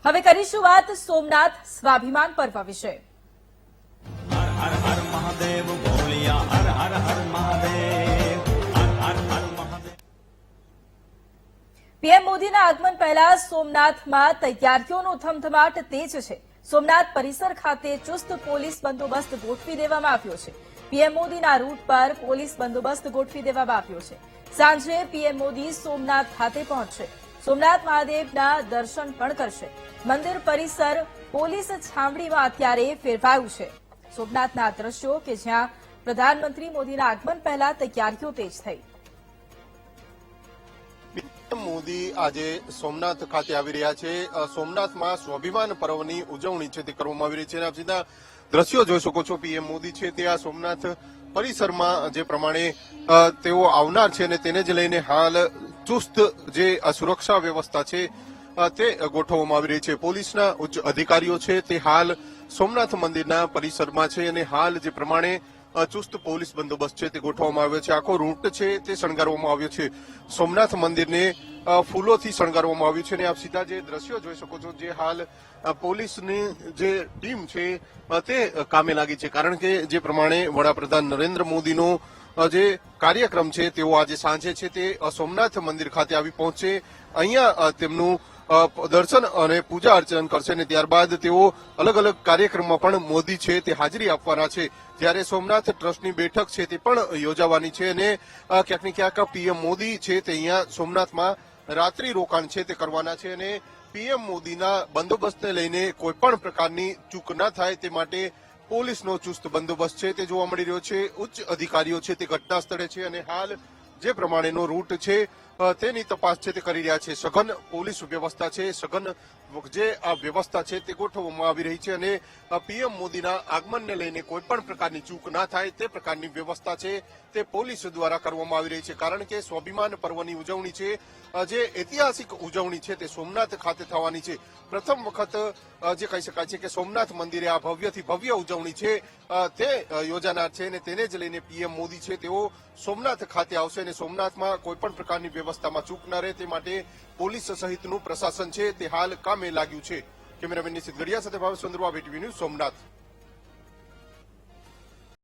હવે કરીશું વાત સોમનાથ સ્વાભિમાન પર્વ વિશે। હર હર હર મહાદેવ બોલિયા હર હર હર મહાદેવ હર હર હર મહાદેવ। પીએમ મોદીના આગમન પહેલા સોમનાથમાં તૈયારીઓનો ધમધમાટ તેજ છે। સોમનાથ પરિસર ખાતે ચુસ્ત પોલીસ બંદોબસ્ત ગોઠવી દેવામાં આવ્યો છે। પીએમ મોદીના રૂટ પર પોલીસ બંદોબસ્ત ગોઠવી દેવામાં આવ્યો છે। સાંજે પીએમ મોદી સોમનાથ ખાતે પહોંચશે। સોમનાથ મહાદેવના દર્શન પણ કરશે। મંદિર પરિસર પોલીસ છાવણીમાં અત્યારે ફેરવાયું છે। સોમનાથના દ્રશ્યો કે જ્યાં પ્રધાનમંત્રી મોદીના આગમન પહેલા તૈયારીઓ તેજ થઈ। મોદી આજે સોમનાથ ખાતે આવી રહ્યા છે। સોમનાથમાં સ્વાભિમાન પર્વની ઉજવણી છે તે કરવામાં આવી રહી છે। આપ સીધા દ્રશ્યો જોઈ શકો છો। પીએમ મોદી છે તે આ સોમનાથ પરિસરમાં જે પ્રમાણે તેઓ આવનાર છે અને તેને જ લઈને હાલ ચુસ્ત જે સુરક્ષા વ્યવસ્થા છે તે ગોઠવવામાં આવી રહી છે। પોલીસના ઉચ્ચ અધિકારીઓ છે તે હાલ સોમનાથ મંદિરના પરિસરમાં છે અને હાલ જે પ્રમાણે ચુસ્ત પોલીસ બંદોબસ્ત છે તે ગોઠવવામાં આવ્યો છે। આખો રૂટ છે તે શણગારવામાં આવ્યો છે। સોમનાથ મંદિરને ફૂલોથી શણગારવામાં આવ્યું છે અને આપ સીધા જે દ્રશ્યો જોઈ શકો છો જે હાલ પોલીસની જે ટીમ છે તે કામે લાગી છે। કારણ કે જે પ્રમાણે વડાપ્રધાન નરેન્દ્ર મોદીનો જે કાર્યક્રમ છે તેઓ આજે સાંજે છે તે સોમનાથ મંદિર ખાતે આવી પહોંચશે। અહીંયા તેમનું દર્શન અને પૂજા અર્ચન કરશે અને ત્યારબાદ તેઓ અલગ અલગ કાર્યક્રમમાં પણ મોદી છે તે હાજરી આપવાના છે। જ્યારે સોમનાથ ટ્રસ્ટની બેઠક છે તે પણ યોજાવાની છે અને ક્યાંક ને ક્યાંક પીએમ મોદી છે તે અહીંયા સોમનાથમાં રાત્રિ રોકાણ છે તે કરવાના છે અને પીએમ મોદીના બંદોબસ્તને લઈને કોઈ પણ પ્રકારની ચૂક ન થાય તે માટે પોલીસનો ચુસ્ત બંદોબસ્ત છે તે જોવા મળી રહ્યો છે। ઉચ્ચ અધિકારીઓ છે તે ઘટના સ્થળે છે અને હાલ જે પ્રમાણેનો રૂટ છે તેની તપાસ છે તે કરી રહ્યા છે। સઘન પોલીસ વ્યવસ્થા છે, સઘન જે આ વ્યવસ્થા છે તે ગોઠવવામાં આવી રહી છે અને પીએમ મોદીના આગમનને લઈને કોઈ પણ પ્રકારની ચૂક ના થાય તે પ્રકારની વ્યવસ્થા છે તે પોલીસ દ્વારા કરવામાં આવી રહી છે। કારણ કે સ્વાભિમાન પર્વની ઉજવણી છે જે ઐતિહાસિક ઉજવણી છે તે સોમનાથ ખાતે થવાની છે। પ્રથમ વખત જે કહી શકાય છે કે સોમનાથ મંદિરે આ ભવ્યથી ભવ્ય ઉજવણી છે તે યોજાનાર છે અને તેને જ લઈને પીએમ મોદી છે તેઓ સોમનાથ ખાતે આવશે અને સોમનાથમાં કોઈ પણ પ્રકારની વ્યવસ્થામાં ચૂક ન રહે તે માટે પોલીસ સહિતનું પ્રશાસન છે તે હાલ કામે લાગ્યું છે। કેમેરામેન નિશિત ગડિયા સાથે ભાવેશ ચંદ્રવા, VTV ન્યૂઝ, સોમનાથ।